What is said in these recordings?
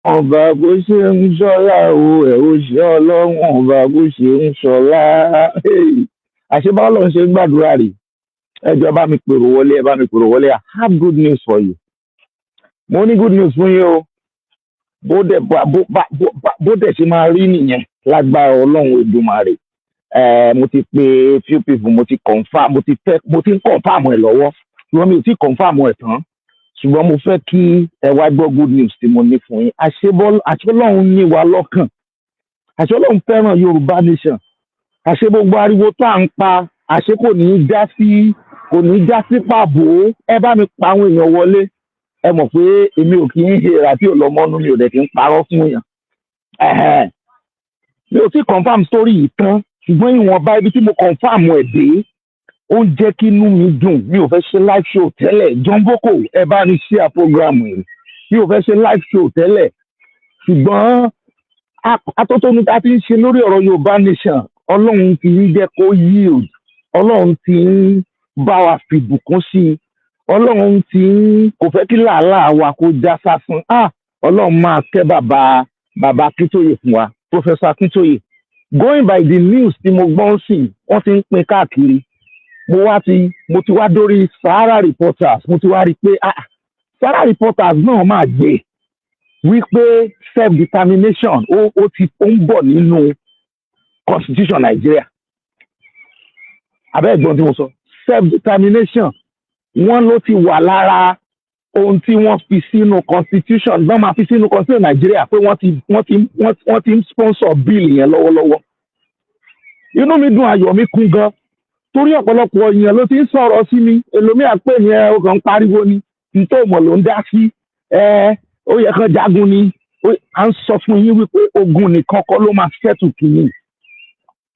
ọba bó ṣe ń ṣọlá o ẹ ó ṣe ọlọ́run ọba bó ṣe ń ṣọlá. àṣebá ọlọ́run ṣe ń gbàdúrà rè. ẹjọ́ ẹ bá mi pèrò wọlé, ẹ bá mi pèrò wọlé. I have good news for you. mo ní good news fún yín o. bó dẹ̀ ṣe máa rí nìyẹn lágbára ọlọ́run Èdùmàrè. mo ti pe few people, mo ti ń confam ẹ̀ lọ́wọ́ ṣùgbọ́n mi ò tí confam ẹ̀ tán. ṣùgbọ́n mo fẹ́ kí ẹ wá gbọ́ good news tí mo ní fún yín. àṣebọ́lọ́run ní wa lọ́kàn. àṣebọ́lọ́run fẹ́ràn Yorùbá nation. àṣé gbogbo ariwo tó à ń pa àṣé kò ní í já sí pàbó. ẹ bá mi pa àwọn èèyàn wọlé. ẹ mọ̀ pé èmi ò kí ń hera tí ò lọ mọ́nú, mi ò dẹ̀ kí ń parọ́ fún èèyàn. mi ò tí confam story yìí tán ṣùgbọ́n ìwọ̀nba ibi tí mo confam ẹ̀ dé ó ń jẹ́ kí inú mi dùn. mi ò fẹ́ ṣe live show tẹ́lẹ̀. John Boko ẹ bá ní share program yìí. mi ò fẹ́ ṣe live show tẹ́lẹ̀ ṣùgbọ́n atótónu tá a ti ń ṣe lórí ọ̀rọ̀ Yorùbá nation ọlọ́run ti ń jẹ́ kó yield. ọlọ́run ti ń bá wa fìbùkún sí i. ọlọ́run ti ń kò fẹ́ kí làálàá wa kó já sásán. ọlọ́run máa kẹ́ bàbá Akíntóyè fún wa, Professor Akíntóyè. Going by the news tí mo gbọ́ sí wọ́n ti ń pín káàkiri. mo ti wá dórí Sahara Reporters, mo ti wá rí i pé Sahara Reporters náà máa gbé wípé self determination ó ń bọ̀ nínú constitution Nàìjíríà. abẹ́ ẹ̀gbọ́n tí mo sọ self determination wọ́n ló ti wà lára ohun tí wọ́n fi sínú constitution náà máa fi sínú constitution Nàìjíríà pé wọ́n ti ń sponsor bill yẹn lọ́wọ́lọ́wọ́. inú mi dùn, ayọ̀ mi kún gan torí ọ̀pọ̀lọpọ̀ èèyàn ló ti ń sọ̀rọ̀ sí mi. ẹlòmíà pè ní ọkàn ń pariwo ni nítorí mọ̀ ló ń dá sí. ó yẹ kán jagun ni. à ń sọ fún yín wípé ogun nìkan kọ́ ló máa ṣẹ́tù kìíní.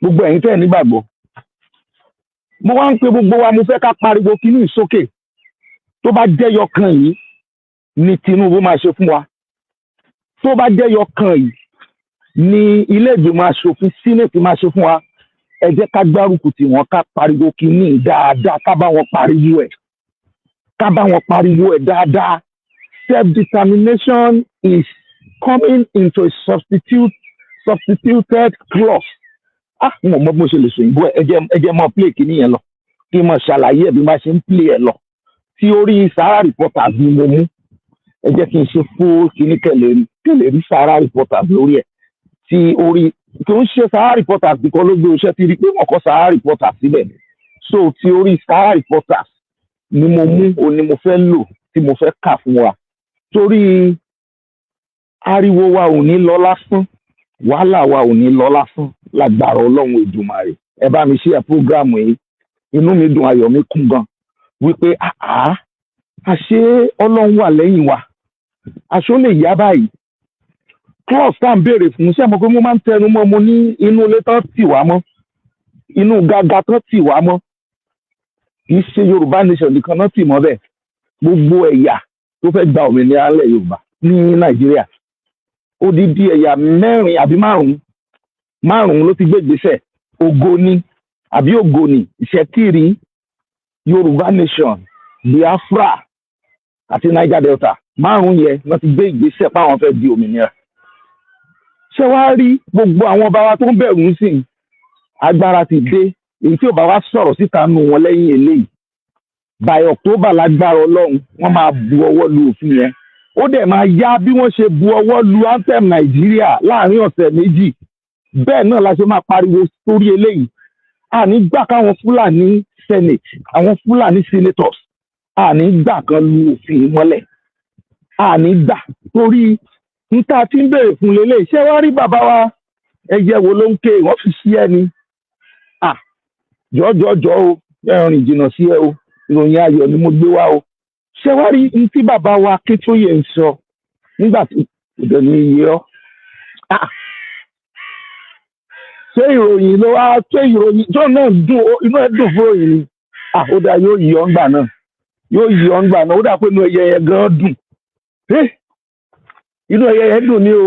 gbogbo ẹ̀yin tẹ́ ẹ̀ nígbàgbọ́. mo wá ń pe gbogbo wa, mo fẹ́ ká pariwo kìíní sókè. tó bá jẹ́yọ kan yìí ni Tinubu máa ṣe fún wa. tó bá jẹ́yọ kan yìí ni ilé ìgbìmọ̀ aṣòfin Senate máa ṣe fún wa. ẹ jẹ́ ká gbárùkù tí wọ́n ká pariwo kìíní dáadáa, ká bá wọn pariwo ẹ̀ dáadáa. Self-determination is coming into a substituted clause. mo mọ bó ṣe lè sòyìnbó ẹ jẹ́ mọ́ play kìíní yẹn lọ kí n mọ̀ ṣàlàyé ẹ̀ bí má ṣe ń play ẹ̀ lọ. tí orí Sahara Reporters ni mo mú. ẹ jẹ́ kí n ṣe fún kìíní kẹlẹ̀ rí Sahara Reporters lórí ẹ̀. tí orí kò ń ṣe Sahara Reporters nìkan ló gbé oṣẹ́ ti rí pé wọ́n kọ́ Sahara Reporters síbẹ̀. so tí orí Sahara Reporters ni mo mú, o ni mo fẹ́ lò tí mo fẹ́ kà fún wa. torí ariwo wa ò ní lọ lásán, wàhálà wa ò ní lọ lásán lágbára ọlọ́run Èdùmàrè. ẹ bá mi share program yìí. inú mi dùn, ayọ̀ mi kún gan wípé àṣé ọlọ́run wà lẹ́yìn wa. àṣó lè yá báyìí. clause tá à ń béèrè fún ṣé mo pé mo máa ń tẹnu mọ́, mo ní inú ilé tán tì wá mọ́, inú gàgà tán tì wá mọ́. kì í ṣe Yorùbá nation nìkan náà tì mọ́ bẹ́ẹ̀. gbogbo ẹ̀yà tó fẹ́ gba òmìnira lẹ̀ Yorùbá ní Nàìjíríà odidi ẹ̀yà mẹ́rin àbí márùn-ún ló ti gbé ìgbésẹ̀. Ògoni àbí Ògoni, Ìṣẹ́kiri, Yorùbá nation, Biafra àti Niger Delta. márùn-ún yẹn wọ́n ti gbé ìgbésẹ̀ páwọn fẹ́ di òmìnira. ṣé wàá rí gbogbo àwọn ọba wa tó ń bẹ̀rù sí i agbára ti dé. èyí tí ò bá wá sọ̀rọ̀ síta nù wọn lẹ́yìn eléyìí by October lágbára ọlọ́run wọ́n máa bu ọwọ́ lu òfin yẹn. ó dẹ̀ máa yá bí wọ́n ṣe bu ọwọ́ lu anthem Nàìjíríà láàrin ọ̀sẹ̀ méjì. bẹ́ẹ̀ náà la ṣe máa pariwo sórí eléyìí. àní gbà káwọn Fúlàní Senate, àwọn Fúlàní senators àní gbà kan lu òfin mọ́lẹ̀. àní gbà torí níta tí ń béèrè fún lélẹ̀. ṣé wàá rí bàbá wa ẹyẹ wo ló ń ké wọ́n fi sí ẹni. jọjọjọ o ẹ̀rìn jìnnà sí ẹ o, ìròyìn ayọ̀ ni mo gbé wá o. ṣé wàá rí ní tí bàbá wa Akíntóyè ń sọ nígbà tí ìdẹ̀ ní iye ọ́. ṣé ìròyìn ló wá, ṣé ìròyìn tó náà dùn inú ẹ̀ dùn fún òyìn ni. ó dáa, yóò yí ọ́ ńgbà náà, ó dà pé inú ẹyẹ yẹn gan dùn. inú ẹyẹ yẹn dùn ni o.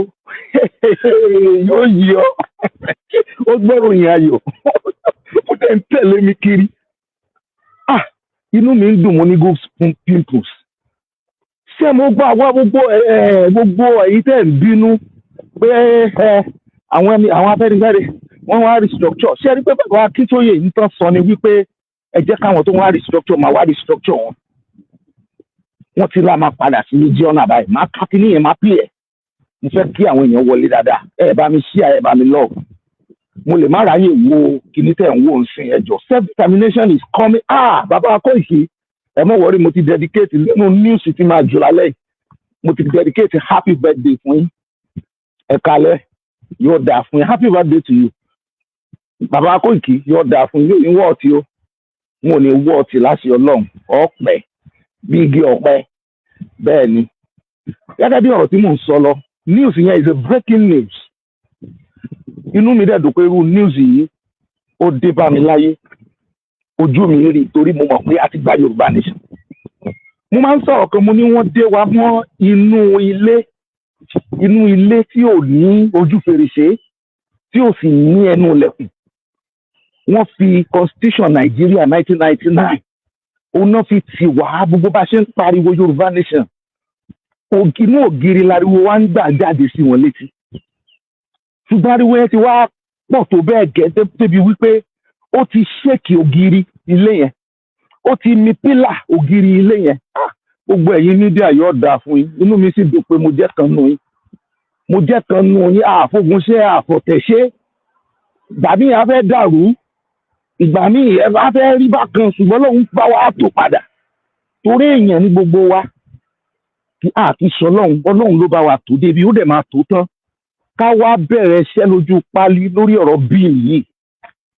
yóò yí ọ́. ó gbọ́rò yín ayọ̀. ó dẹ̀ ń tẹ̀lé mi kiri. inú mi ń dùn, mo ní good pimples. ṣé mo gbọ́ àwọn gbogbo èyí tẹ̀ ń bínú pé àwọn Afẹ́nifẹ́re wọ́n wá restructure ṣé ẹ rí pé bàbá Akíntóyè ń tán sọ ni wípé ẹ jẹ́ káwọn tó wá restructure máa wá restructure wọn wọ́n ti lá máa padà sí regional báyìí máa ká kí nìyẹn máa pè ẹ́ mo fẹ́ kí àwọn èèyàn wọlé dáadáa ẹ bá mi share ẹ bá mi love mo lè má ráyè wo kíní tẹ̀ ń wò ń sìn ẹjọ́ self determination is coming bàbá Akóìkí ẹ mọ̀ wọ́rí mo ti dedicate nínú news tí máa jù lálẹ́ mo ti dedicate happy birthday fún yín ẹ kalẹ̀ yóò dáa fún yín happy birthday to you bàbá Akóìkí yóò dáa fún yín yóò ní wọ́ọ̀tì o wọn ò ní wọ́ọ̀tì láti Ọlọ́run ọ̀pẹ bí igi ọ̀pẹ bẹ́ẹ̀ ni gẹ́gẹ́ bí ọ̀rọ̀ tí mò ń sọ lọ news yẹn is a breaking news inú mi dẹ̀ dùn pé irú news yìí ó dé bá mi láyé ojú mi rí torí mo mọ̀ pé a ti gba Yorùbá nation mo máa ń sọ̀rọ̀ kan mo ní wọ́n dé wa mọ́ inú ilé tí ò ní ojú fèrèsé tí ò sì ní ẹnu ilẹ̀kùn wọ́n fi constitution Nàìjíríà 1999 òun náà fi tì wá gbogbo bá ṣe ń pariwo Yorùbá nation inú ògiri láriwo wá ń gbà jáde sí wọn létí ṣùgbọ́n ariwo yẹn ti wá pọ̀ tó bẹ́ẹ̀ gẹ́ débi wípé ó ti ṣèkì ògiri ilé yẹn ó ti mi pílà ògiri ilé yẹn gbogbo ẹ̀yin mídíà yóò dáa fún yín inú mi sì dùn pé mo jẹ́ kan nù yín àfọ̀gúnṣe àfọ̀tẹ̀ṣe ìgbà míì a fẹ́ dàrú ìgbà míì a fẹ́ rí bákan ṣùgbọ́n lòun bá wa tó padà torí èèyàn ní gbogbo wa kí àti sọ Ọlọ́run ló bá wa tó débi ó dẹ̀ máa tó tán ká wá bẹ̀rẹ̀ iṣẹ́ lójú pálí lórí ọ̀rọ̀ bíi yìí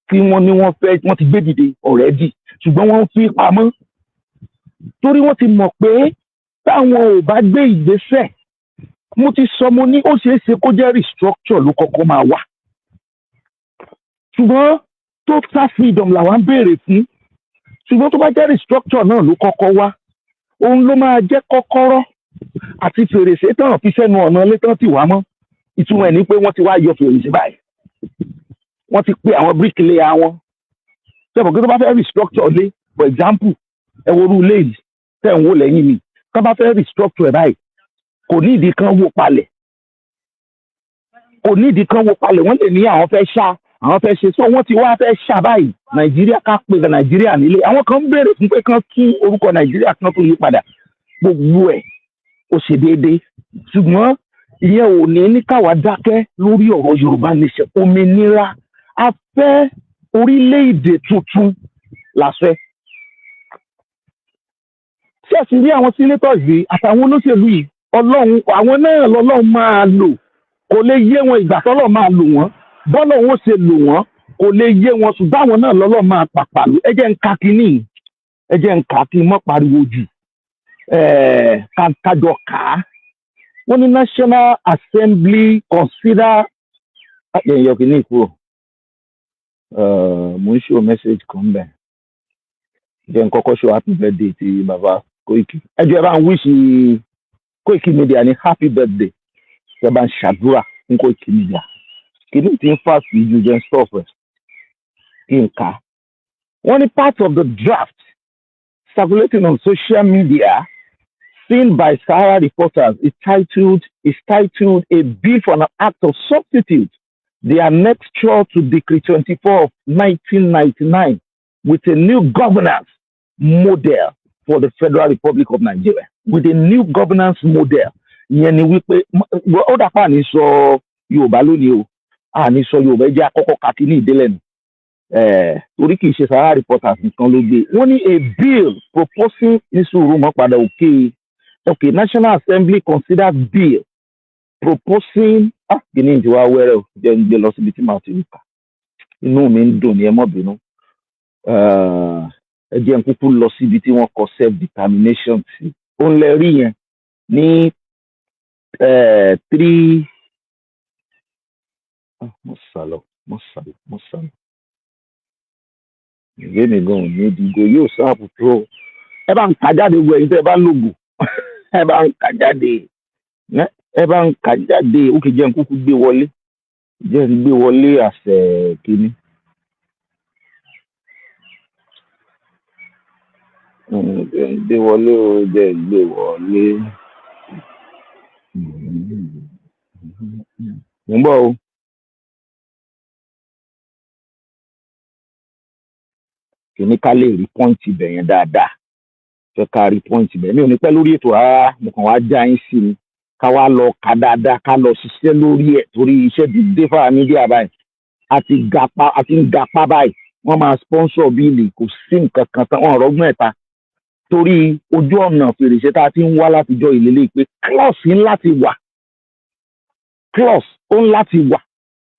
tí wọ́n ní wọ́n ti gbé dìde ọ̀rẹ́dì ṣùgbọ́n wọ́n fi pamọ́ torí wọ́n ti mọ̀ pé táwọn ò bá gbé ìgbésẹ̀ mo ti sọ mo ní ó ṣeé ṣe kó jẹ́ restructure ló kọ́kọ́ máa wà ṣùgbọ́n total freedom làwọn ń béèrè fún ṣùgbọ́n tó bá jẹ́ restructure náà ló kọ́kọ́ wá òun ló máa jẹ́ kọ́kọ́rọ́ àti fèrèsé tán fi sẹ́nu ọ̀nà ilé tán ti wá mọ́ ìtumọ̀ ẹ̀ ní pé wọ́n ti wá yọ fèrèsé báyìí wọ́n ti pe àwọn bricklayer wọn sẹ́fọ̀ kí tó bá fẹ́ restructure lé for example ẹ wo irú ilé yìí tẹ̀ ń wò lẹ́yìn mi tó bá fẹ́ restructure ẹ̀ báyìí kò ní ìdí kan wó palẹ̀ wọ́n lè ní àwọn fẹ́ ṣe sọ wọ́n ti wá fẹ́ ṣá báyìí Nàìjíríà ká pe Nàìjíríà nílé àwọn kan ń béèrè fún pé kán tún orúkọ Nàìjíríà kan tó yí padà gbogbo ẹ̀ ó ṣe déédéé ṣùgbọ́n ìyẹn ò ní káwa dákẹ́ lórí ọ̀rọ̀ Yorùbá nation òmìnira a fẹ́ orílẹ̀-èdè tuntun la fẹ́. ṣé ẹ sì rí àwọn senators yìí àtàwọn olóṣèlú yìí Ọlọ́run àwọn náà lọ́lọ́run máa lò kò lè yé wọn ìgbà tọ́lọ́ máa lò wọ́n bọ́lọ̀ wọn ṣe lò wọ́n kò lè yé wọn ṣùgbọ́n àwọn náà lọ́lọ́ máa pàpà lò ẹ jẹ́ ń ka kínní ẹ jẹ́ ń kà kí n mọ́ pariwo jù kájọ kà á wọ́n ní National Assembly consider ẹ̀yọ̀ kìíní ìkúrò mo ń ṣe message kan bẹ́ẹ̀ jẹ́ n kọ́kọ́ show happy birthday ti bàbá Koiki ẹjọ́ ẹ bá ń wíṣì Koiki Media ní happy birthday ẹ bá ń ṣàdúrà fún Koiki Media kìíní tí ń fà sí ju jẹ́ stop ẹ̀ kí n kà á wọ́n ní part of the draft circulating on social media seen by Sahara reporters is titled a bill for an act of substitute the annexure to Decree 24 of 1999 with a new governance model for the Federal Republic of Nigeria. With a new governance model. Ìyẹn ni wípé ó dàpọ̀ àní sọ Yorùbá lónìí o àní sọ Yorùbá ẹ jẹ́ àkọ́kọ́ kàkí ní ìdílé nù torí kì í ṣe Sahara reporters nìkan ló gbé wọ́n ní a bill proposing ní sùúrù mọ́ padà okay National Assembly consider bill proposing kìíní ìjọba wẹ́rẹ́ o jẹ́ ń gbé lọ síbi tí màá ti rí kà inú mi ń dùn ní ẹ má bínú ẹ jẹ́ ń kúkú lọ síbi tí wọ́n kọ self determination sí ó ń lẹ rí yẹn ní 3 mo sálọ ìwé mi gan ní ìdìgbò yóò sáàpù tó ẹ bá ń kà jáde gbọ ẹ̀yin tẹ́ ẹ bá ń lògùn ẹ bá ń kà jáde ó kì í jẹ́ ń kúkú gbé wọlé àṣẹ kínní. Gbé wọlé o jẹ́ gbé wọlé. Mo ń bọ̀ o. Kìíní ká lè rí pọ́ǹtì ibẹ̀ yẹn dáadáa. Fẹ́ ká rí pọ́ǹtì ibẹ̀. Mi ò ní pẹ́ lórí ètò rárá, mo kàn wá já yín sí ni. Ká wá lọ kà dáadáa, ká lọ ṣiṣẹ́ lórí ẹ̀ torí iṣẹ́ ti dé fáwọn mídíà báyìí. Àti ń gapá báyìí. Wọ́n máa sponsor bíìlì, kò sí nǹkan kan tán, wọ́n rọ́gbọ́n ẹ̀ta. Torí ojú ọ̀nà fèrèsé tá a ti ń wá látijọ́ ìlélẹ́yìí pé clause ń láti wà. Clause ó ń láti wà.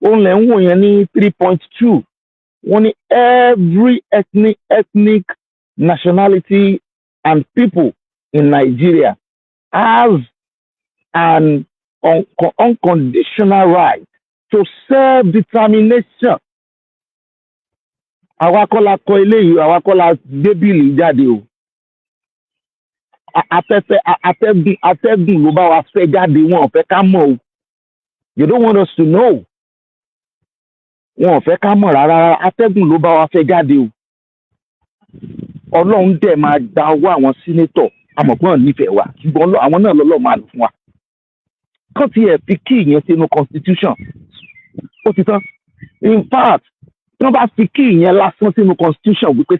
Òun lẹ̀ ń wò yẹn ní 3.2. Wọ́n ní every ethnic nationality and people in Nigeria has an unconditional right to self-determination. Àwa kọ́ la kọ eléyìí, àwa kọ́ la gbé bíìlì jáde o. Atẹ́gùn ló bá wa fẹ́ jáde, wọn ò fẹ́ ká mọ̀ o. You don't want us to know. Wọn ò fẹ́ ká mọ̀ rárá, atẹ́gùn ló bá wa fẹ́ jáde o. Ọlọ́run dẹ̀ máa gba owó àwọn sínétọ̀ amọ̀gbọ́n nífẹ̀ẹ́ wa, ṣùgbọ́n àwọn náà lọ́lọ́ máa lò fún wa. Kán ti ẹ̀ fi kí ìyẹn sínú constitution. Ó ti tán. In fact, tí wọ́n bá fi kí ìyẹn lásán sínú constitution wípé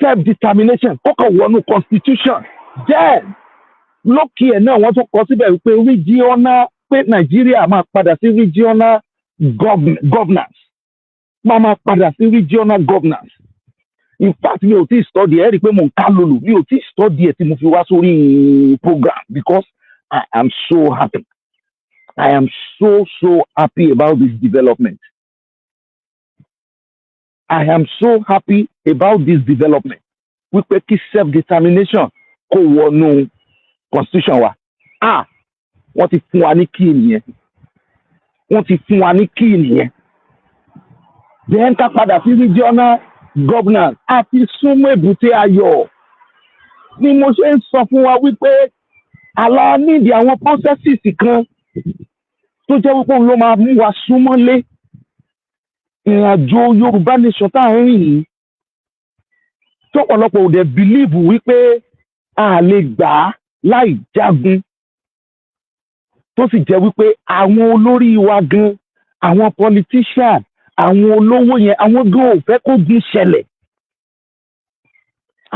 self-determination kọ́kọ́ wọnú constitution. Then lókè ẹ̀ náà wọ́n tún kọ síbẹ̀ wípé regional, pé Nàìjíríà máa padà sí regional governance. Máa padà sí regional governance. In fact, mi ò tí ì study ẹ̀ rí i pé mo ń ká lòlù, mi ò tí ì study ẹ̀ tí mo fi wá sórí program because I am so happy. I am so happy about this development. I am so happy about this development. Wípé kí self-determination kó wọnú constitution wa. Wọ́n ti fún wa ní kí nìyẹn. Then ká padà sí regional governance àti súnmọ́ èbúté ayọ̀. Ni mo ṣe ń sọ fún wa wípé àlá nídìí àwọn processes kan tó jẹ́ wípé òun ló máa mú wa súnmọ́lé ìrìnàjò Yorùbá nation tá à ń rìn yìí. Tọ́pọ̀lọpọ̀ ò dẹ̀ believe wípé a lè gbà á láì jagun. Tó sì jẹ́ wípé àwọn olórí wa gan, àwọn politician, àwọn olówó yẹn, àwọn gan ò fẹ́ kó gun ṣẹlẹ̀.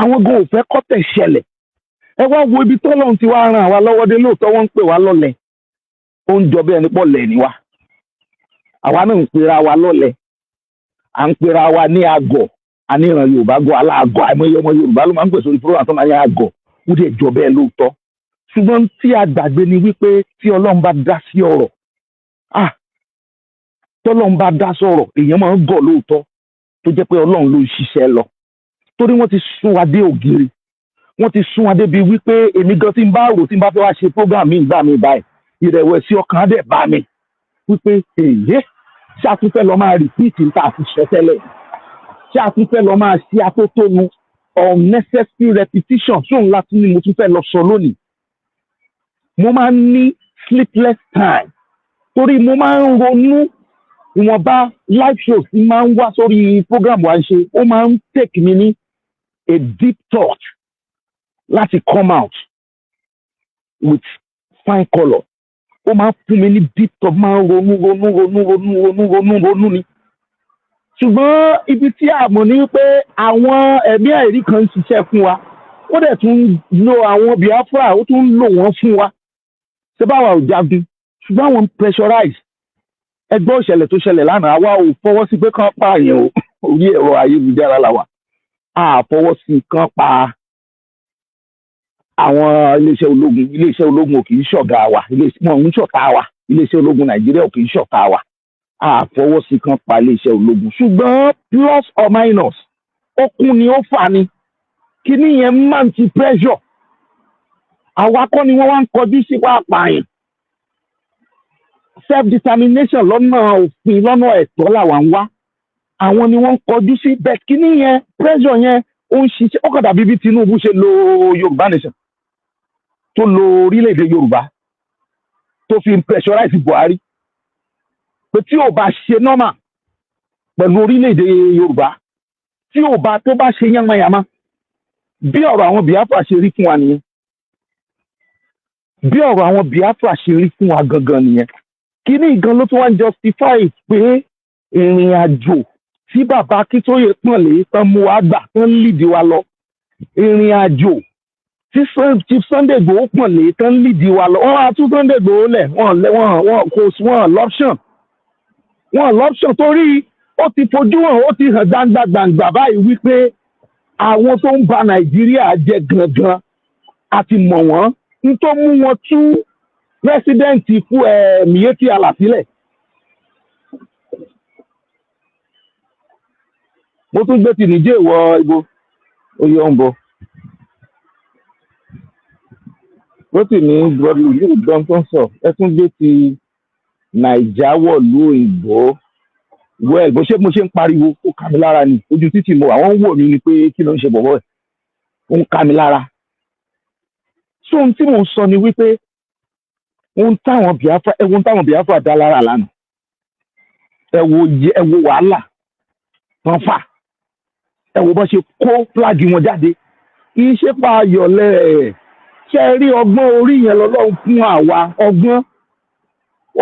Àwọn gan ò fẹ́ kọ́tẹ̀ ṣẹlẹ̀. Ẹ wá wo ibi tọ́lọ́run ti wá ran àwa lọ́wọ́ dé, lóòótọ́ wọ́n ń pè wá lọ́lẹ̀. Ó ń jọ bí ẹni pọ̀ lẹ̀ ni wa. Àwa náà ń pera wa lọ́lẹ̀. À ń pera wa ní àgọ̀. A ní ìran Yorùbá gọ̀ aláàgọ̀. Àìmọye ọmọ Yorùbá ló máa ń pè sórí program tó máa ń yá àgọ̀. Ó dẹ̀ jọ bẹ́ẹ̀ lóòótọ́. Ṣùgbọ́n tí a gbàgbé ni wípé tí Ọlọ́run bá dá sí ọ̀rọ̀, tọ́lọ́run bá dá sọ̀rọ̀, èèyàn máa ń gọ̀ lóòótọ́ tó jẹ́ pé Ọlọ́run ló ń ṣiṣẹ́ lọ. Torí wọ́n ti sún wa dé ògiri. Wọ́n ti sún wa débi wípé èmi gan tí n bá rò tí n bá fẹ́ wá ṣe program mi ìgbà mi báyìí, ìrẹ̀wẹ̀sì ọkàn á dẹ̀ bá mi. Wípé ṣé a tún fẹ́ lọ máa repeat níta àti sọ tẹ́lẹ̀? Ṣé a tún fẹ́ lọ máa ṣe atótónu unnecessary repetition sóun láti ní mo tún fẹ́ lọ sọ lónìí? Mo máa ń ní sleepless time torí mo máa ń ronú ìwọ̀nba live shows tí máa ń wá sórí program wa ṣe, ó máa ń take mi ní a deep thought láti come out with fine colour. Ó máa ń fún mi ní deep thought, máa ń ronú ni. Ṣùgbọ́n ibi tí a mọ̀ ní wípé àwọn ẹ̀mí àìrí kan ń ṣiṣẹ́ fún wa, ó dẹ̀ tún lo àwọn Biafra, ó tún lò wọ́n fún wa. Ṣé báwa ò jagun? Ṣùgbọ́n àwọn pressurize. Ẹgbẹ́ òṣèlè tó ṣẹlẹ̀ lánàá, àwa ò fọwọ́ sí pé kán pààyàn o, orí ẹ̀rọ ayélujára la wà. A fọwọ́ sí kán pa àwọn iléeṣẹ́ ológun ò kì í ṣọ̀gá wa, wọn ń ṣọ̀tá wa, iléeṣẹ́ ológun Nàìjíríà ò kì í ṣọ̀tá wa. A fọwọ́ sí kán pa iléeṣẹ́ ológun. Ṣùgbọ́n plus or minus, ó kún ni ó fà ni. Kíní yẹn máa ń ti pressure. Àwa kọ́ ni wọ́n wá ń kọjú sí pàápàá. Self-determination lọ́nà òfin, lọ́nà ẹ̀tọ́ làwa ń wá. Àwọn ni wọ́n ń kọjú sí bẹ́ẹ̀. Kíní yẹn pressure yẹn ó ń ṣiṣẹ́. Ó kàn dàbí bí Tinubu ṣe lo Yorùbá nation, tó lo orílẹ̀-èdè Yorùbá, tó fi pressurize Buhari. Pé tí ò bá ṣe normal pẹ̀lú orílẹ̀-èdè Yorùbá, tó bá ṣe yánmayàmá, bí ọ̀rọ̀ àwọn Biafra ṣe rí fún wa nìyẹn. bí ọ̀rọ̀ àwọn Biafra ṣe rí fún wa gangan nìyẹn. Kíní gan ló tún wá ń justify pé ìrìn àjò tí bàbá Akíntóyè pọ̀nlé tán mú wa gbà tán lídìí wa lọ, ìrìn àjò tí Chief Sunday Igboho pọ̀nlé tán lídìí wa lọ, wọ́n á tún Sunday Igboho lẹ̀ wọ́n lọ́pṣọ̀n torí ó ti fojú hàn, ó ti hàn gbangba báyìí wípé àwọn tó ń ba Nàìjíríà jẹ́ gangan àti mọ̀ wọ́n ń tó mú wọn tú pírẹsidẹ́ǹtì fún Miyetti Allah sílẹ̀. Mo tún gbé ti nìjẹ́ ìwọ ibo oyè ọ̀nbọ. Ó sì ní gbọ́dọ̀ yóò gbọ́n tó ń sọ ẹ tún gbé ti Nàìjà wọ̀lú òyìnbó. Well, bó ṣe mo ṣe ń pariwo ó ká mi lára ni ojú títì mo àwọn ń wò mí ni pé kí ló ń ṣe bọ̀bọ̀ ẹ̀ ó ń ká mi lára. So ohun tí mò ń sọ ni wípé ohun táwọn Biafra dá lára lánàá ẹ wo wàhálà wọn fà ẹ wo bó ṣe kó fúláàgì wọn jáde iṣẹ́ pa ayọ̀lẹ̀ ṣe rí ọgbọ́n orí yẹn lọ́lọ́run fún àwa ọgbọ́n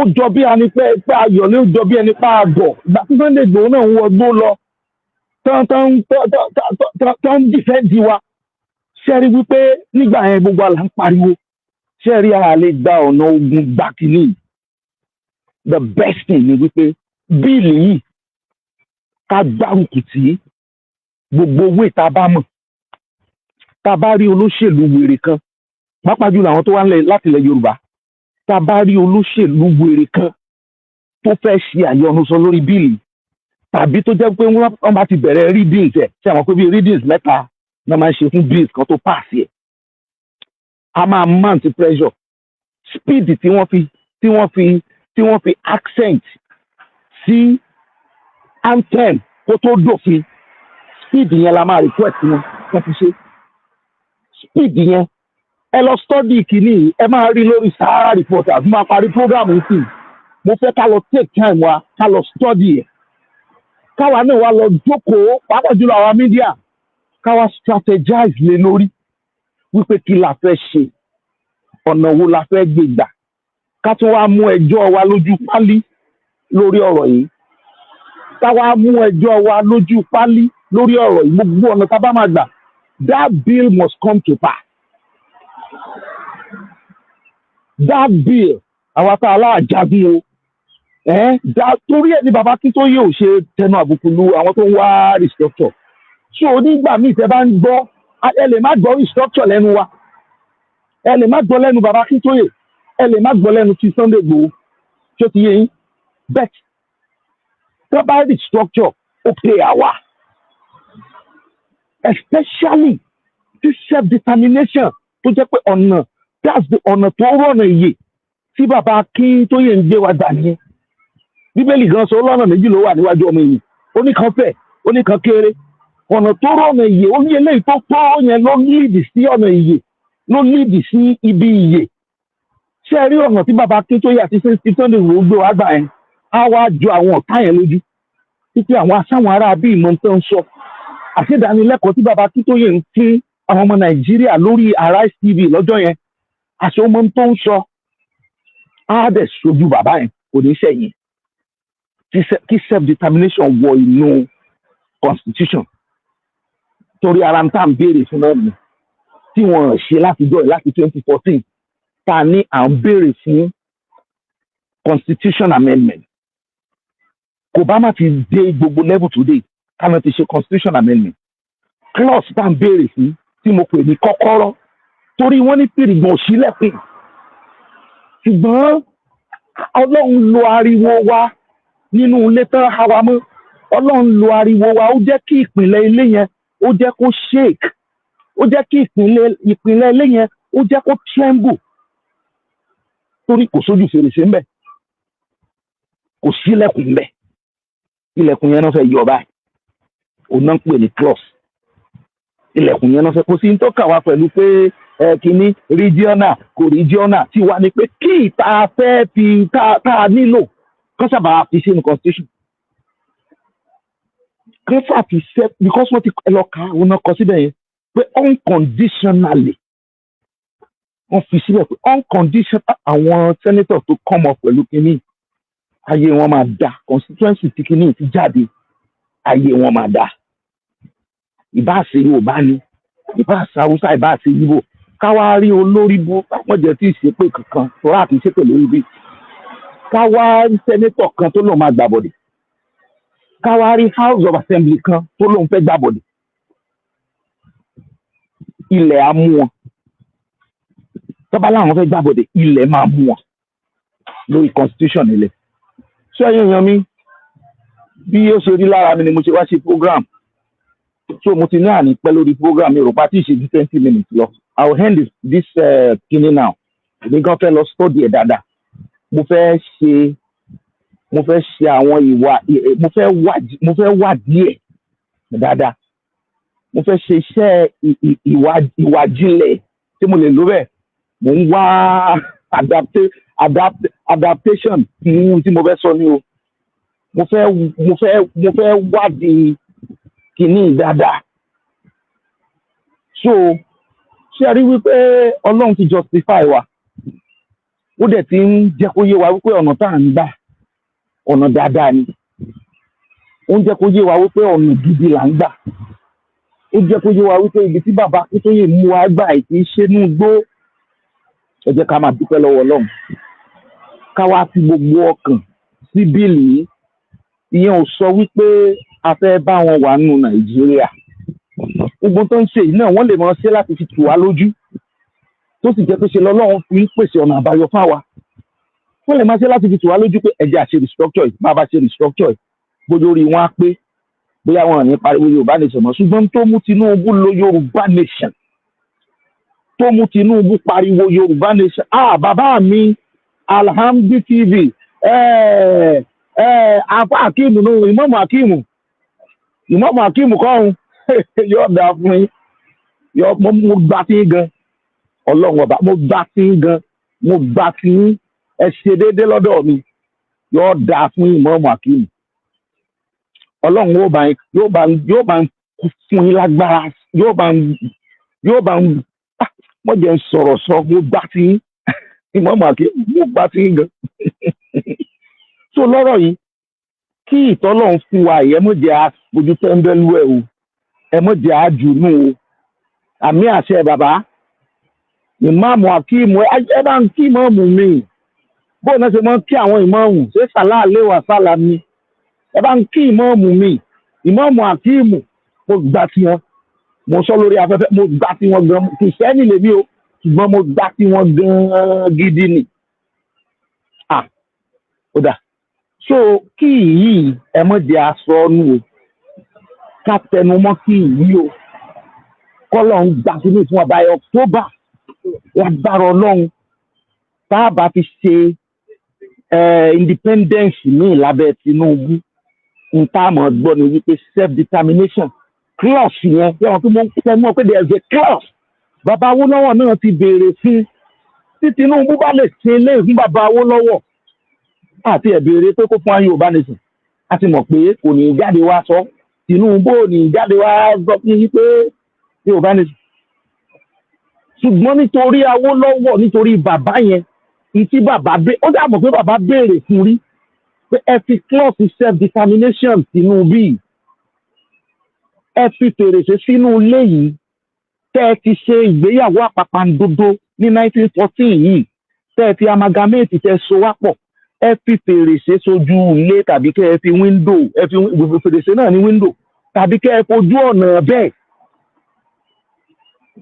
ó jọ bí ẹni pé ayọ̀lẹ̀ ó jọ bí ẹni pa àgọ̀ ìgbà tí Sunday Igboho náà ń wọgbó lọ tán dìfẹ́ǹdì wa ṣe rí wípé nígbà yẹn gbogbo àlà ń pariwo ṣe rí ara lè gba ọ̀nà ogun gbà kínní the best thing ni wípé bíìlì yìí ká gbárùkù tí gbogbo owó ìta bá mọ̀ tá a bá rí olóṣèlú wèrè kan pàápàá jùlọ àwọn tó wá láti ilẹ̀ Yorùbá tá a bá rí olóṣèlú wèrè kan tó fẹ́ ṣe àyọnusọ lórí bíìlì tàbí tó jẹ́ pé wọ́n bá ti bẹ̀rẹ̀ readings ẹ̀ ṣe àwọn pé bí readings mẹ́ta náà máa ń ṣe fún bills kan tó pass ẹ̀ a máa mount pressure speed tí wọ́n fi accent sí anthem kó tó dòfin speed yẹn la máa request wọn kó fi ṣe speed yẹn ẹ lọ study kìíní ẹ máa rí lórí Sahara Reporters máa parí program yìí mo fẹ́ ká lọ take time wa ká lọ study ẹ̀ káwa náà wá lọ jókòó pàápàá jùlọ àwa media káwa strategize lé lórí wípé kí la fẹ́ ṣe ọ̀nà wo la fẹ́ gbé gbà ká tún wá mú ẹjọ́ wa lójú pálí lórí ọ̀rọ̀ yìí ká wá mú ẹjọ́ wa lójú pálí lórí ọ̀rọ̀ yìí gbogbo ọ̀nà tá a bá máa gbà that bill must come to pass that bill àwa tá a láàjágun o torí ẹ̀ ní bàbá Akíntóyè ò ṣe tẹnu àbùkù lu àwọn tó ń wá restructure so onígbà míì tẹ́ bá ń gbọ́ ẹ lè má gbọ́ restructure lẹ́nu wa ẹ lè má gbọ́ lẹ́nu bàbá Akíntóyè ẹ lè má gbọ́ lẹ́nu ti Sunday Igboho tó ti yé yín bet tó bá restructure ó pè àwa especially this self determination tó jẹ́ pé ọ̀nà that's the ọ̀nà tó rọ̀nà iye tí bàbá Akíntóyè ń gbé wa gbà nìyẹn Bíbélì gan sọ lọ́nà méjì ló wà níwájú ọmọ èyí oníkan fẹ̀ oníkan kéré ọ̀nà tó rọ̀nà iye ó ní eléyìí tó pọ̀ yẹn ló líìdì sí ọ̀nà iye ló líìdì sí ibi iye ṣé ẹ rí ọ̀nà tí bàbá Akíntóyè àti Sunday Igboho gbé wa gbà yẹn á wá ju àwọn ọ̀tá yẹn lójú títí àwọn asáwọn ará bí ìmọ̀ tó ń sọ àṣedánilẹ́kọ̀ọ́ tí bàbá Akíntóyè ń fún àwọn ọmọ Nàìjíríà lórí Arise TV lọ́jọ́ yẹn àṣẹ ọmọ tó ń sọ á dẹ̀ sojú bàbá yẹn kò ní sẹ́yìn kí self determination wọ inú constitution torí ara ń tà ń béèrè fún náà ni tí wọ́n ṣe láti 2014 ta ní à ń béèrè fún constitution amendment kò bá má ti dé gbogbo level today ká náà ti ṣe constitution amendment clause tá ń béèrè fún tí mo pè ní kọ́kọ́rọ́ torí wọ́n ní pìrìgbọ̀n sílẹ̀kùn ṣùgbọ́n Ọlọ́run lo ariwo wa nínú ilé tán hawa mọ́ Ọlọ́run lo ariwo wa ó jẹ́ kí ìpìlẹ̀ ilé yẹn ó jẹ́ kó shake ó jẹ́ kí ìpìlẹ̀ ilé yẹn ó jẹ́ kó tremble torí kò sójú fèrèsé ńbẹ̀ kò sílẹ̀kùn ńbẹ̀ ilẹ̀kùn yẹn náà fẹ́ yọ báyìí òun náà ń pè ní cross ilẹ̀kùn yẹn náà fẹ́ kó sí ní tó kà wá pẹ̀lú pé kínní regional kò regional tí wà ní pé kí ìta fẹ́ fi tá a nílò kọ́ sábà fi sínú constitution kọ́ sábà fi ṣe because wọ́n ti lọ ka òun náà kọ síbẹ̀ yẹn pé unconditionally wọ́n fi sílẹ̀ pé on condition àwọn senator tó come up pẹ̀lú kínní ayé wọn máa dá constituency tí kínní ti jáde ayé wọn máa dá ìbá ṣe Yorùbá ni ìbá ṣe Haúsá ìbá ṣe Yíbò káwá rí olórí bú wọ́n jẹ́ tí ìṣépè kankan tó rà kí ìṣépè lórí bí káwá rí senator kan tó lòun máa gbàbọ̀dẹ̀ káwá rí House of Assembly kan tó lòun fẹ́ gbàbọ̀dẹ̀ ilẹ̀ á mú wọn tọ́ba láwọn fẹ́ gbàbọ̀dẹ̀ ilẹ̀ máa mú wọn lórí constitution ilẹ̀ ṣé ẹ̀yin èèyàn mi bí ó ṣe rí lára mi ni mo ṣe wá ṣe program so mo ti ní àní pẹ́ lórí program mi rò pa tí ì ṣe ju 20 minutes lọ I will end this kini now èmi gan fẹ́ lọ study ẹ̀ dáadáa mo fẹ́ ṣe àwọn ìwà mo fẹ́ wádìí ẹ̀ dáadáa mo fẹ́ ṣe iṣẹ́ ìwà jinlẹ̀ tí mo lè lò bẹ́ẹ̀ mo ń wá adaptation tí mo fẹ́ sọ ní o mo fẹ́ wádìí kìíní dáadáa so ṣé ẹ rí wípé Ọlọ́run ti justify wa ó dẹ̀ ti ń jẹ́ kó yé wa wípé ọ̀nà tá à ń gbà ọ̀nà dáadáa ni ó ń jẹ́ kó yé wa wípé ọ̀nà gidi là ń gbà ó jẹ́ kó yé wa wípé ibi tí bàbá Akíntóyè mú wa gbà kì í ṣe inú igbó ẹ jẹ́ ká máa dúpẹ́ lọ́wọ́ Ọlọ́run ká wá fi gbogbo ọkàn sí bíìlì ìyẹn ò sọ wípé a fẹ́ bá wọn wà nínú Nàìjíríà gbogbo tó ń ṣe yìí náà wọ́n lè máa ṣe láti fi tù wá lójú tó sì jẹ́ pé ṣe lọ́lọ́run fi ń pèsè ọ̀nà àbáyọ fáwa wọ́n lè máa ṣe láti fi tù wá lójú pé ẹ̀jẹ̀ àṣẹ restructure yìí máa bá ṣe restructure yìí bójú orí wọn á pé bóyá wọn ò ní pariwo Yorùbá nation mọ́ ṣùgbọ́n tó mú Tinubu lo Yorùbá nation tó mú Tinubu pariwo Yorùbá nation bàbá mi Alhamdi TV afa Akeem nù Ìmáàmù Akeem kọ́hún yóò dáa fún yín mo gbà tí gan Ọlọ́run ọba mo gbà tí gan mo gbà tí ẹ ṣe déédéé lọ́dọ̀ mi yóò dáa fún Ìmáàmù Akeem Ọlọ́run yóò bá fún yín lágbára yóò bá wọ́n jẹ́ sọ̀rọ̀ sọ mo gbà tí Ìmáàmù Akeem mo gbà tí gan so lọ́rọ̀ yìí kí ìtọ́lọ́run fún wa yìí ẹ mọ̀ jẹ́ àfojú tẹ́ńbẹ́lú ẹ̀ o ẹ mọ̀ jẹ́ àjùnú o àmì àṣẹ bàbá Ìmáàmù Akeem ẹ bá ń kí ìmáàmù mi bóun náà ṣe máa ń kí àwọn ìmáàmù ṣé sàlá àléwà sálà mi ẹ bá ń kí ìmáàmù mi Ìmáàmù Akeem mo gbà tí wọn mo sọ lórí afẹ́fẹ́ mo gbà tí wọn gan kìsẹ́nì lèmi o ṣùgbọ́n mo gbà tí wọn gan gidi ni ó dà so kí yìí ẹ mọ̀ jẹ́ aṣọ ọ́nù o ká tẹnu mọ́ kí yìí o kọ́lọ̀ ń gbà sínú ìfún ọba October lágbára Ọlọ́run tá a bá fi ṣe independence ní lábẹ́ Tinubu n tá a mọ̀ gbọ́ ni wípé self determination clause yẹn bí àwọn tó mọ̀ ń pẹ́ mọ́ pé there is a clause bàbá Awólọ́wọ̀ náà ti béèrè fún tí Tinubu bá lè ṣe eléyìí fún bàbá Awólọ́wọ̀ àti ẹ̀bẹ̀rẹ̀ pé kó fún ayé Yorùbá nation a ti mọ̀ pé kò ní jáde wá sọ Tinubu ò ní jáde wá gbọ́ pé Yorùbá nation ṣùgbọ́n nítorí Awólọ́wọ̀ nítorí bàbá yẹn ìtí bàbá ó dàbọ̀ pé bàbá béèrè fún rí pé ẹ fi clause self determination Tinubu ẹ fi fèrèsé sínú ilé yìí tẹ́ ẹ ti ṣe ìgbéyàwó àpàpàǹdodo ní 1914 yìí tẹ́ ẹ fi amalgamate tẹ́ so wá pọ̀ ẹ fi fèrèsé sójú ilé tàbí kẹ́ ẹ fi window ẹ fi fèrèsé náà ní window tàbí kẹ́ ẹ fojú ọ̀nà bẹ́ẹ̀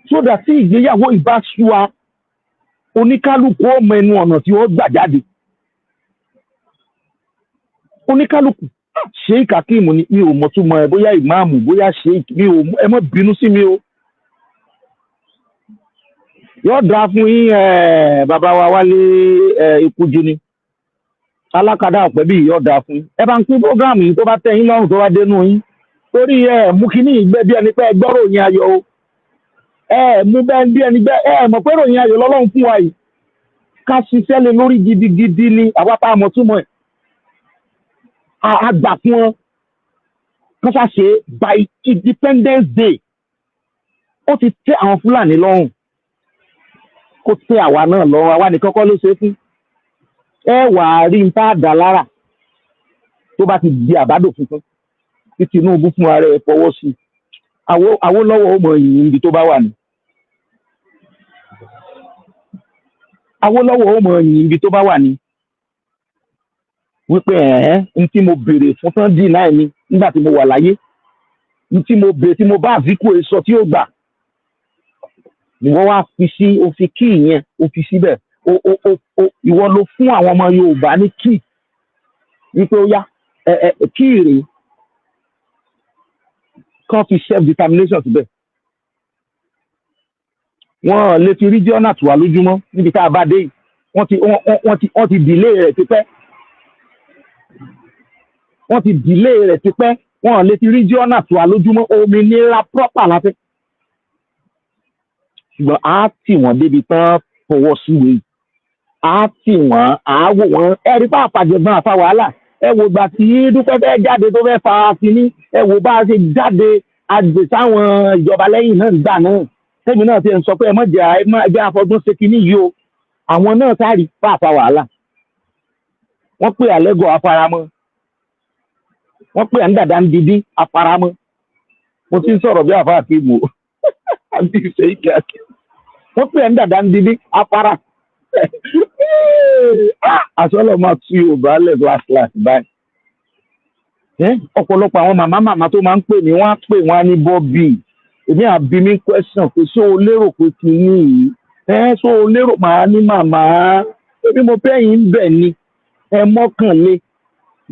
sódà tí ìgbéyàwó ìbá ṣúwa oníkálukú ọmọ ẹnu ọ̀nà tí ó gbà jáde oníkálukú Sheikh Akeem ni mi ò mọ̀túmọ̀ ẹ̀ bóyá ìmáàmù bóyá Sheikh mi ò ẹ má bínú sí mi o yóò dáa fún yín bàbá wa Wálé Ikújú ni alákàdá ọ̀pẹ́ bí yóò dáa fún yín ẹ bá ń pín prógáàmù yìí tó bá tẹ́ yín lọ́rùn tó bá dénú yín torí mú kí ní ìgbẹ́ bí ẹni pé ẹ gbọ́ ròyìn ayọ̀ o mú bẹ́ẹ̀ bí ẹni gbẹ́ mọ̀ pé ròyìn ayọ̀ lọ́lọ́run fún wa yìí ká ṣiṣẹ́ lé lórí gidigidi ni àwa tá a mọ̀ túmọ̀ ẹ̀ àgbà fún wọn kán ṣàṣe by Independence Day ó ti tẹ́ àwọn Fúlàní lọ́rùn kó tẹ́ àwa náà lọ àwa nìkan kọ́ ló ṣe fún ẹ wà á rí nta dà lára tó bá ti di àbádòfin tán tí Tinubu fún ara ẹ fọwọ́ sí Awólọ́wọ̀ ó mọ ìyìn níbi tó bá wà ní Awólọ́wọ̀ ó mọ ìyìn níbi tó bá wà ní wípé n tí mo béèrè fún tán dì náà ni nígbà tí mo wà láyé n tí mo béèrè tí mo bá àbíkú èso tí ó gbà ni wọ́n wá fi sí òfin kí ìyẹn ó fi síbẹ̀ ìwọ ló fún àwọn ọmọ Yorùbá ní kí wípé ó yá kí rèé kán fi self determination síbẹ̀ wọ́n lè fi regional tù wá lójúmọ́ níbi tá a bá dé yìí wọ́n ti delay rẹ̀ tipẹ́ wọ́n ti delay rẹ̀ tipẹ́ wọ́n lè fi regional tù wá lójúmọ́ òmìnira proper láfẹ́ ṣùgbọ́n á tì wọ́n débi tán fọwọ́ síwèé á tì wọ́n á wò wọ́n ẹ̀rí pàápàjẹ̀gbọ́n àfa wàhálà ẹ wò gbà tí Dúpẹ́ fẹ́ jáde tó fẹ́ fa kínní ẹ wò bá a ṣe jáde àgbè sáwọn ìjọba lẹ́yìn náà gbà náà tẹ́mi náà ti ń sọ pé ẹ mọ̀jà ẹgbẹ́ afọdún ṣe kínní yìí o àwọn náà sáré pàápàá wàhálà wọ́n pè àlẹ́gọ̀ afáramọ́ wọ́n pè àǹdàdà ń didi afáramọ́ mo ti ń sọ̀rọ̀ bí àfa àti ìbò àti ìṣe ìkẹ́ àti wọ́n pè àǹdàdà ń didi afárá àṣọlọ máa tu Yorùbá lẹ̀ láti báyìí ọ̀pọ̀lọpọ̀ àwọn màmá tó máa ń pè ní wọ́n á pè wọ́n á ní Bobby èmi àbí mi question pé ṣé o lérò pé kí yín yìí ṣé o lérò máa ní màmá ebi mo fẹ́ yín bẹ̀ ni ẹ mọ́kànlé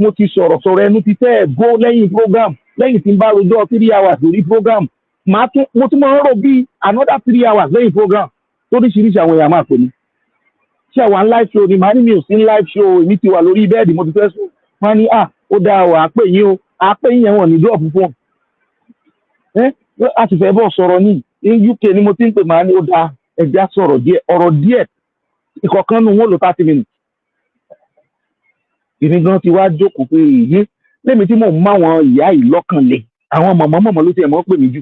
mo ti sọ̀rọ̀ ẹnu ti fẹ́ bó lẹ́yìn program lẹ́yìn tí n bá rojọ́ 3 hours lórí program mo tún máa ń rò bí another 3 hours lẹ́yìn program lóríṣiríṣi àwọn èèyàn máa pè mí ṣé àwọn live show ni màá ní mi ò sí live show èmi ti wà lórí bẹ́ẹ̀dì mo ti fẹ́ sùn wọ́n á ní ó dáa o àpè yín yẹn wọ̀n ní drop fún a sì fẹ́ bọ̀ sọ̀rọ̀ ní UK ni mo ti ń pè máa ní ó dáa ẹja sọ̀rọ̀ díẹ̀ ọ̀rọ̀ díẹ̀ ìkọ̀kan nù wọ́n lò 30 minutes ìní gan ti wá jókòó pé èyí lèmi tí mò ń máwọn ìyá ìlọ́kànlé àwọn mọ̀mọ́ ló ti ẹ̀ mọ́ pè mí jù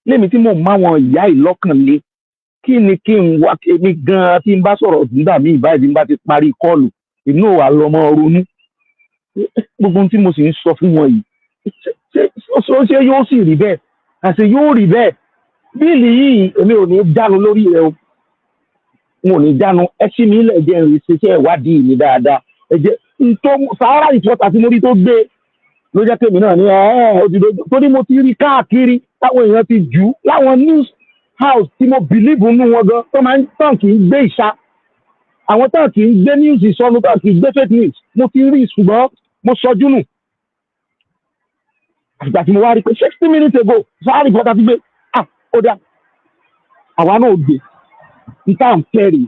lèmi tí mò ń máwọn ìyá ìlọ́kànlé kí ni kí n wá èmi gan tí n bá sọ̀rọ̀ nígbà míì báyìí tí n bá ti parí kọ́ọ̀lù inú wa lọ́mọ ronú gbogbo tí mo sì ń sọ fún wọn yìí ṣé yóò sì rí bẹ́ẹ̀ àṣẹ yóò rí bẹ́ẹ̀ bíìlì yìí èmi ò ní dánu lórí rẹ o n ò ní dánu ẹ sí mi ilẹ̀ jẹ́ ìrìn ṣiṣẹ́ ìwádìí mi dáadáa ẹ jẹ́ Sahara Reporter tí mo rí tó gbé ló jẹ́ kémi náà ní òdìdó torí mo ti rí káàkiri táwọn èèyàn ti jù láwọn news house tí mo believe nínú wọn gan tó máa ń tàn kì í gbé ìṣá àwọn tàn kì í gbé news ìsọnù tàn kì í gbé fake news mo ti rí ṣùgbọ́n mo sọjú nù àgbà tí mo wá rí pé 60 minutes ago Sahara Reporter ti gbé ó dá àwa náà gbé ìta ń fẹ́rẹ̀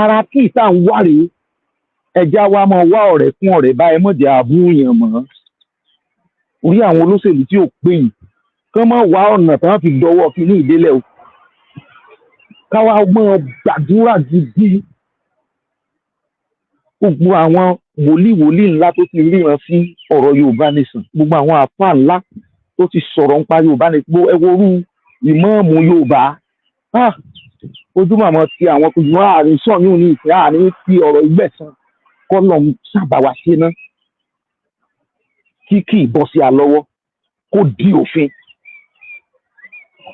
ara kí ìta ń wá rèé ẹja wa máa wá ọ̀rẹ́ fún ọ̀rẹ́ báyìí mọ̀jẹ̀ àbúyàn mọ́ orí àwọn olóṣèlú tí ò pé yìí kán máa wá ọ̀nà tí wọ́n fi dọwọ́ kí ní ìdílé o káwa máa gbàdúrà gidi gbogbo àwọn wòlíì ńlá tó ti ríran sí ọ̀rọ̀ Yorùbá nation gbogbo àwọn àfáà ńlá tó ti sọ̀rọ̀ nípa Yorùbá nation gbogbo ẹwọ́rú ìmáàmù Yorùbá ojúmọ̀ àmọ́ ti àwọn kùjùmọ́ àárín sọ̀yún ní ìfẹ́ àárín ti ọ̀rọ̀ ìgbẹ̀sán kọ́lọ̀ ń sábàwá ṣe ná kí ìbọn sí àlọ́wọ́ kó di òfin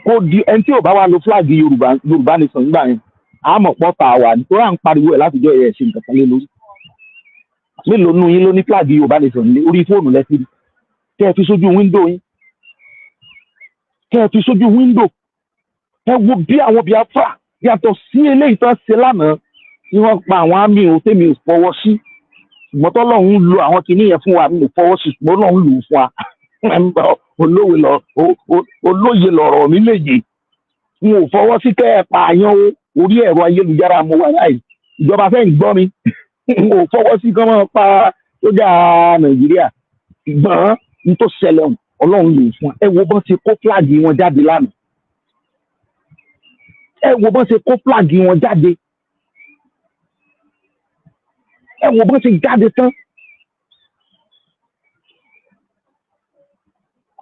kó di ẹni tí ò bá wá lo flag Yorùbá nation nígbà yẹn àmọ̀ pọ̀ tà wà nítorí à ń pariwo ẹ̀ látijọ́ ẹ̀ ṣe nǹkan kan lé lórí mélòó nù yín ló ní flag Yorùbá nation ní orí fóònù lẹ́sìn kẹ́ ẹ fi sójú wíńdò yín kẹ́ ẹ fi sójú wíńdò ẹ wo bí àwọn Biafra yàtọ̀ sí eléyìí tó ṣe lánàá tí wọ́n pa àwọn àmì òtẹ́mi ò fọwọ́ sí ṣùgbọ́n tọ́lọ́run lo àwọn kìíní yẹn fún wa mi ò fọwọ́ sí ṣùgbọ́n Ọlọ́run lò ó fún wa olóye lọ̀rọ̀ mi léye n ò fọwọ́ sí kẹ́ ẹ pààyàn orí ẹ̀rọ ayélujára mo wà láì ìjọba fẹ́ ń gbọ́ mi n ò fọwọ́ sí kí wọ́n pa sójà Nàìjíríà ṣùgbọ́n n tó ṣẹlẹ̀ Ọlọ́run lò ó fún wa ẹ wo bọ́n ti kó fúláàgì wọn jáde lánàá ẹ wo bọ́n ṣe kó fúláàgì wọn jáde ẹ wo bọ́n ṣe jáde tán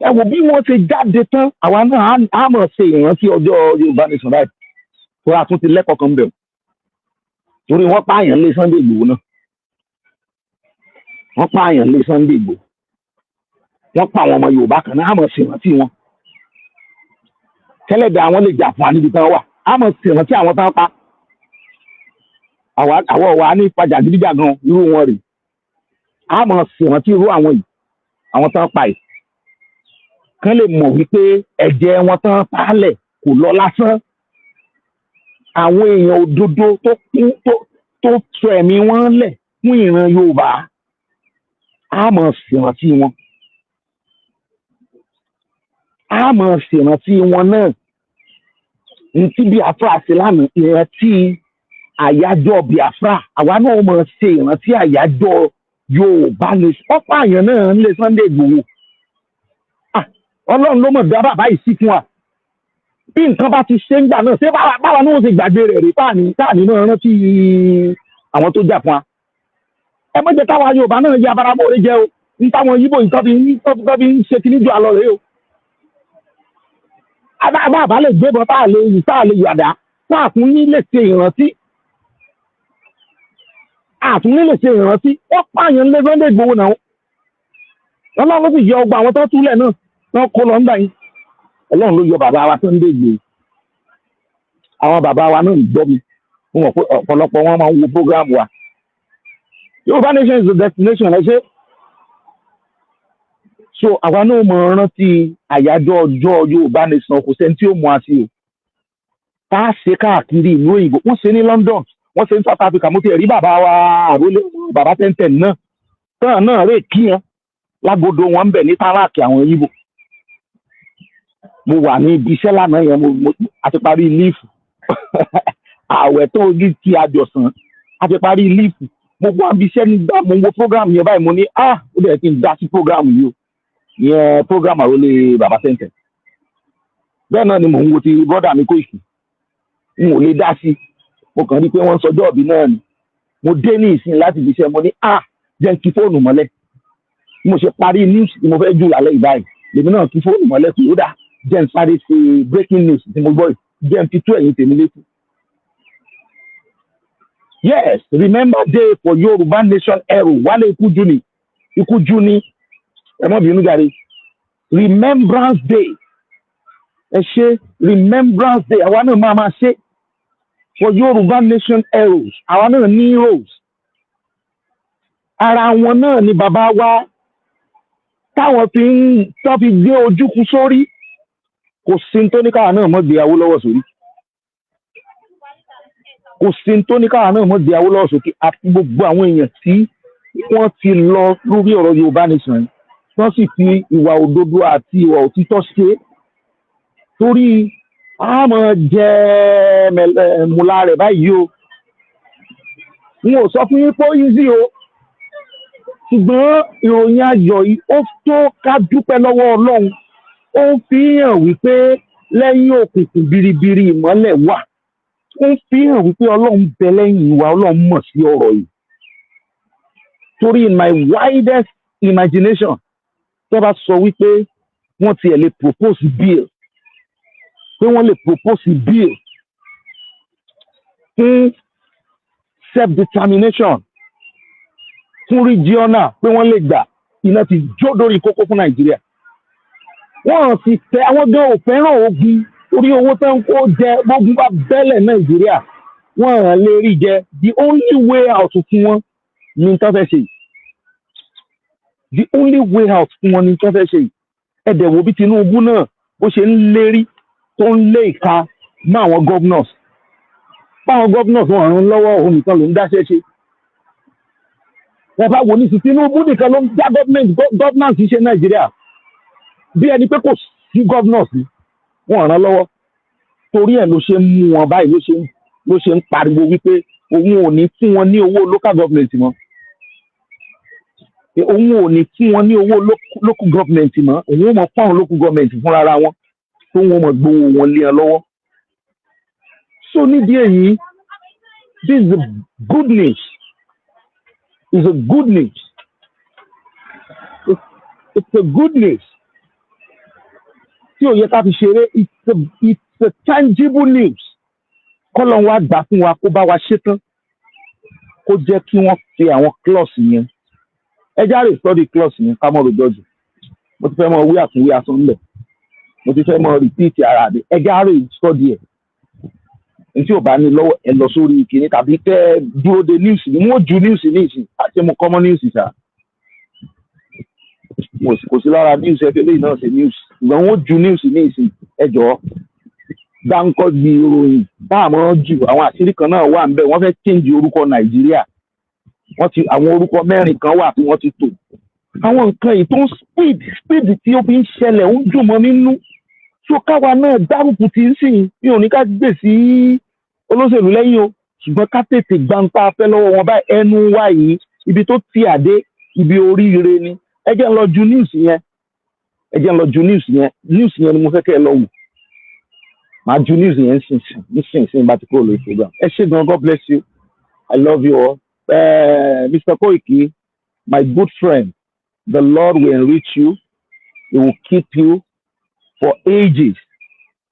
ẹ wo bí wọ́n ṣe jáde tán àwa náà á mọ̀ ṣe ìrántí ọjọ́ Yorùbá nation báyìí tó a tún ti lẹ́kọ̀ọ́ kan bẹ̀rù torí wọ́n pààyàn lé Sunday Igboho náà wọ́n pààyàn lé Sunday Igboho wọ́n pa àwọn ọmọ Yorùbá kan náà àmọ̀ ṣèrántí wọn tẹ́lẹ̀dẹ̀ àwọn lè jà fún wa níbi tán wà àmọ̀ ṣèrántí àwọn tán pa àwọ̀ wa ní ìpàjà gidijagan irú wọn rèé àmọ̀ ṣèrántí irú àwọn yìí àwọn tán pa yìí kán lè mọ̀ wípé ẹ̀jẹ̀ wọn tán pálẹ̀ kò lọ lásán àwọn èèyàn òdodo tó sọ ẹ̀mí wọn lẹ̀ fún ìran Yorùbá àmọ̀ ṣèrántí wọn àmọ̀ ṣèrántí wọn náà ntí Biafra ṣe lánàá ìrántí àyájọ́ Biafra àwa náà mọ̀ ṣe ìrántí àyájọ́ Yorùbá ní ọ̀pọ̀ àyàn náà ń lé Sunday Igboho Ọlọ́run ló mọ̀ dá bàbá yìí sí fún wa bí nǹkan bá ti ṣe ń gbà náà ṣé báwa náà ṣe gbàgbé rẹ̀ rí táàní náà rántí àwọn tó jà fún wa ẹ mọ̀ jẹ́ táwa Yorùbá náà yẹ abáramọ̀ jẹ́ o ní táwọn yíbò nǹkan fi ń ṣe kíní ju àlọ́ rẹ̀ o àbá lè gbébọn táà lè yàdá táà tún ní lè ṣe ìrántí wọ́n pààyàn lé Sunday Igboho náà Ọlọ́run ló sì yọ ọgbà àwọn tó túlẹ̀ náà wọ́n kó lọ ńgbà yín Ọlọ́run ló yọ bàbá wa Sunday Igboho àwọn bàbá wa náà ń gbọ́ mi wọ́n mọ̀ pé ọ̀pọ̀lọpọ̀ wọn máa ń wo program wa Yorùbá Nation is the destination ẹ ṣe so àwa náà mọ̀ rántí àyájọ́ ọjọ́ Yorùbá Nation kò sẹ́ni tí ó mú àti o tá a ṣe káàkiri ìlú òyìnbó wọ́n ṣe ní London wọ́n ṣe ní South Africa mo ti rí bàbá wa àrólé bàbá tẹ́ntẹ́n náà tán náà rè kí wọn lágodo wọn ń bẹ̀ ní táráàkì àwọn Ìgbò mo wà ní ibi iṣẹ́ lánàá yẹn mo àti parí líìfù ààwẹ̀ tó orí ti àjọsán àti parí líìfù mo wà níbi iṣẹ́ nígbà mo wo program yẹn báyìí mo ní ó dẹ̀ kí n dá sí program yìí o ìyẹn program àrólé bàbá tẹ́ntẹ́n bẹ́ẹ̀ náà ni mò ń wo ti brọ́dà mi Koiki n ò lè dá sí mo kàn rí pé wọ́n ń sọjọ́ ọ̀bí náà ni mo dé ní ìsìn láti ibi iṣẹ́ mo ní jẹ́ n kí fóònù mọ́lẹ̀ bí mo ṣe parí news tí mo fẹ́ jù lálẹ́ ìbáyìí lèmi náà kí fóònù mọ́lẹ̀ tó yóò dà jẹ́ n sáré ṣe breaking news tí mo gbọ́ yìí jẹ́ n fi tú ẹ̀yìn tèmi létí. Yes, remember day for Yorùbá Nation Hero Wálé ikú juni ẹ mọ́ bínú jàre remembrance day ẹ ṣe remembrance day àwa náà máa ṣe for Yorùbá Nation Heroes àwa náà ní heroes ara wọn náà ni bàbá wa táwọn fi gbé ojúkú sórí kò sí tó ní káwa náà mọ́ gbé Awólọ́wọ̀ sórí kò sí tó ní káwa náà mọ́ gbé Awólọ́wọ̀ sókè àti gbogbo àwọn èèyàn tí wọ́n ti lọ lórí ọ̀rọ̀ Yorùbá Nation wọ́n sì fi ìwà òdodo àti ìwà òtítọ́ ṣe torí àmọ́ jẹ́ mùlá rẹ̀ báyìí o n ò sọ fún yín pé easy o ṣùgbọ́n ìròyìn ayọ̀ yìí ó tó ká dúpẹ́ lọ́wọ́ Ọlọ́run ó ń fi hàn wípé lẹ́yìn òkùnkùn biribiri ìmọ́lẹ̀ wà ó ń fi hàn wípé Ọlọ́run bẹ lẹ́yìn ìwà Ọlọ́run mọ̀ sí ọ̀rọ̀ yìí torí in my widest imagination tó bá sọ wípé wọ́n tiẹ̀ lè propose bill pé wọ́n lè propose bill fún self-determination fún regional pé wọ́n lè gbà iná ti jó dórí kókó fún Nàìjíríà wọ́n sì fẹ́ àwọn gan ò fẹ́ràn ogun orí owó tó ń kó jẹ gbógun bá bẹ́lẹ̀ Nàìjíríà wọ́n lè rí jẹ the only way out fún wọn ní nǹkan fẹ́ ṣe the only way out fún wọn ní nǹkan fẹ́ ṣe ẹ̀dẹ̀ wo bí Tinubu náà bó ṣe ń lérí tó ń lé ìka mọ́ àwọn governors báwọn governors wọn ràn lọ́wọ́ òun nìkan ló ń dáṣẹ́ ṣe wọ́n bá wò ní sí Tinubu nìkan ló ń dá governance ṣe Nàìjíríà bí ẹni pé kò sí governors ni wọ́n ràn lọ́wọ́ torí ẹ̀ ló ṣe ń mú wọn báyìí ló ṣe ń pariwo wípé òun ò ní fún wọn ní owó local government mọ́ òun ò ní fún wọn ní owó local government mọ́ òun ò mọ̀ fún àwọn local government fúnra wọn tó wọn mọ̀ gbowó wọn lé ẹ lọ́wọ́ so nídìí èyí this is a good news it's a good news it's a good news tí ò yẹ ká fi ṣeré it's a tangible news kọ́lọ́n wá gbà fún wa kó bá wa ṣe tán kó jẹ́ kí wọ́n fi àwọn klọ́ọ̀sì yẹn ẹ járe study klọ́ọ̀sì yẹn ká mọ̀ rojọ́ jù mo ti fẹ́ mọ wí àtúnwí asán ńlẹ̀ mo ti fẹ́ mọ repeat ara mi ẹ járe study ẹ̀ tí ò bá ní lọ́wọ́ ẹ lọ sórí ìkíní tàbí kẹ́ dúró de news ni wọ́n ju news ní ìsìn àti mo kọ́mọ́ news ṣá kò sí lára news ẹ fẹ́lẹ́ náà ṣe news ṣùgbọ́n wọ́n ju news ní ìsìn ẹ jọ̀ọ́ dáńkọ́ di ìròyìn táàmọ́ jù àwọn àṣírí kan náà wà níbẹ̀ wọ́n fẹ́ change orúkọ nàìjíríà wọ́n ti àwọn orúkọ mẹ́rin kan wà tí wọ́n ti tò àwọn nǹkan yìí tó ń speed tí ó fi ń ṣẹlẹ̀ ń dùn mọ́ nínú tó káwa náà dárúkú ti ń sìn mi ò ní ká gbè sí olóṣèlú lẹ́yìn o ṣùgbọ́n ká tètè gbáǹpá fẹ́ lọ́wọ́ wọn báyìí ẹnu wá yìí ibi tó ti àdé ibi oríire ni ẹ jẹ́ ń lọ ju news yẹn ni mo fẹ́ kẹ́ ẹ lọ wò màá ju news yẹn nísinsìnyí bá ti kúrò lórí program ẹ ṣé gan God bless you I love you all Mr. Koiki my good friend the Lord will enrich you he will keep you for ages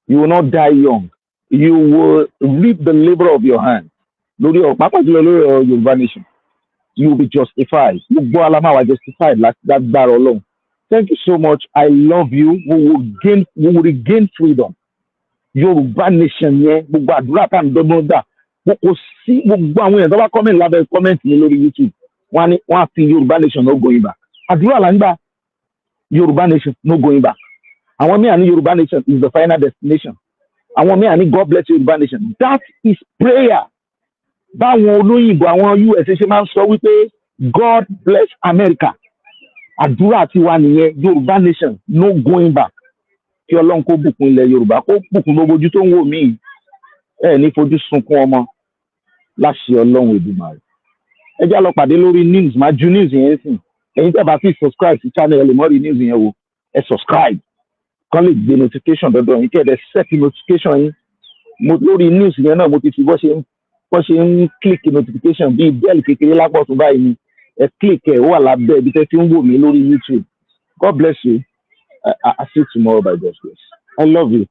you will not die young you will reap the labour of your hand lórí ọ pàápàá jùlọ lórí ọ Yorùbá nation you will be justified gbogbo alamawa justified lágbára Ọlọ́run thank you so much I love you we will regain freedom Yorùbá nation yẹn gbogbo àdúrà tá à ń dọ́gbọ́n gbà kò sí gbogbo àwọn èèyàn tó bá comment lábẹ́ comment yẹn lórí YouTube wọ́n á fi Yorùbá nation no going back àdúrà là ń gbà Yorùbá nation no going back àwọn míì àní Yorùbá nation is the final destination àwọn míì àní God bless Yorùbá nation that is prayer báwọn olóyìnbó àwọn USA ṣe máa ń sọ wípé God bless America àdúrà tiwa nìyẹn Yorùbá nation no going back kí Ọlọ́run kó bùkún ilẹ̀ Yorùbá kó bùkún gbogbo ojú tó ń wò mí ẹ ní fojú sunkún ọmọ láṣẹ Ọlọ́run Èdùmàrè ẹ já lọ pàdé lórí news máa ju news yẹn sìn ẹ̀yin tẹ́ bá fi subscribe sí channel ẹ lè mọ rí news yẹn wò ẹ subscribe kán lè gbé notification dandan yín kí ẹ dẹ set notification yín lórí news yẹn náà mo ti fi bọ́ ṣe ń click notification bíi bẹ́ẹ̀lì kékeré lápọ̀ tún báyìí ni ẹ click ẹ wà lábẹ́ ibi tẹ́ fi ń wò mí lórí YouTube God bless you. I see you tomorrow by God's grace. I love you.